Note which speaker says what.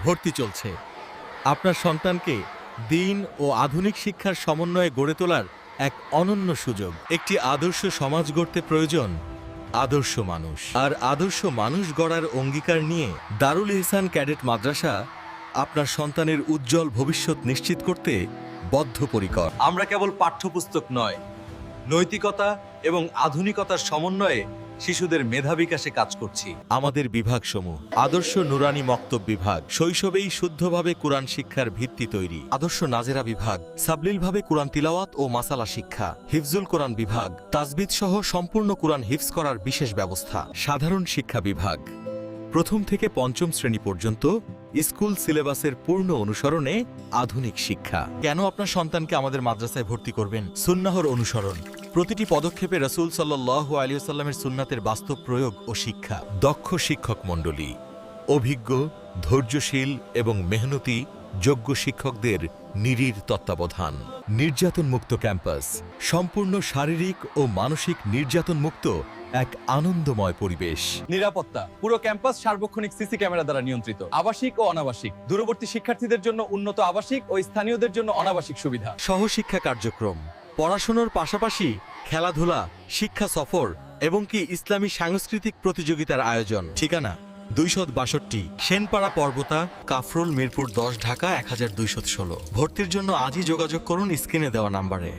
Speaker 1: ভর্তি চলছে। আপনার সন্তানকে দিন ও আধুনিক শিক্ষার সমন্বয়ে গড়ে তোলার এক অনন্য সুযোগ। একটি আদর্শ সমাজ গড়তে প্রয়োজন আদর্শ মানুষ, আর আদর্শ মানুষ গড়ার অঙ্গীকার নিয়ে দারুল ইহসান ক্যাডেট মাদ্রাসা আপনার সন্তানের উজ্জ্বল ভবিষ্যৎ নিশ্চিত করতে বদ্ধপরিকর। আমরা কেবল পাঠ্যপুস্তক নয়, নৈতিকতা এবং আধুনিকতার সমন্বয়ে শিশুদের মেধা বিকাশে কাজ করছি। আমাদের বিভাগসমূহ: আদর্শ নুরানি মক্তব বিভাগ, শৈশবেই শুদ্ধভাবে কোরআন শিক্ষার ভিত্তি তৈরি; আদর্শ নাজেরা বিভাগ, সাবলীলভাবে কোরআন তিলাওয়াত ও মাসালা শিক্ষা; হিফজুল কোরআন বিভাগ, তাজবিদ সহ সম্পূর্ণ কোরআন হিফজ করার বিশেষ ব্যবস্থা; সাধারণ শিক্ষা বিভাগ, প্রথম থেকে পঞ্চম শ্রেণী পর্যন্ত স্কুল সিলেবাসের পূর্ণ অনুসরণে আধুনিক শিক্ষা। কেন আপনার সন্তানকে আমাদের মাদ্রাসায় ভর্তি করবেন? সুন্নাহর অনুসরণ, প্রতিটি পদক্ষেপে রাসূল সাল্লাল্লাহু আলাইহি ওয়াসাল্লামের সুন্নাতের বাস্তব প্রয়োগ ও শিক্ষা; দক্ষ শিক্ষক মণ্ডলী, অভিজ্ঞ, ধৈর্যশীল এবং মেহনতি যোগ্য শিক্ষকদের নিবিড় তত্ত্বাবধান; নির্যাতনমুক্ত ক্যাম্পাস, সম্পূর্ণ শারীরিক ও মানসিক নির্যাতনমুক্ত এক আনন্দময় পরিবেশ;
Speaker 2: নিরাপত্তা, পুরো ক্যাম্পাস সার্বক্ষণিক সিসি ক্যামেরা দ্বারা নিয়ন্ত্রিত; আবাসিক ও অনাবাসিক, দূরবর্তী শিক্ষার্থীদের জন্য উন্নত আবাসিক ও স্থানীয়দের জন্য অনাবাসিক সুবিধা;
Speaker 1: সহশিক্ষা কার্যক্রম, পড়াশোনার পাশাপাশি খেলাধুলা, শিক্ষা সফর এবং কি ইসলামী সাংস্কৃতিক প্রতিযোগিতার আয়োজন। ঠিকানা: 262 সেনপাড়া পর্বতা, কাফরুল, মিরপুর 10, ঢাকা 1216। ভর্তির জন্য আজই যোগাযোগ করুন স্ক্রিনে দেওয়া নাম্বারে।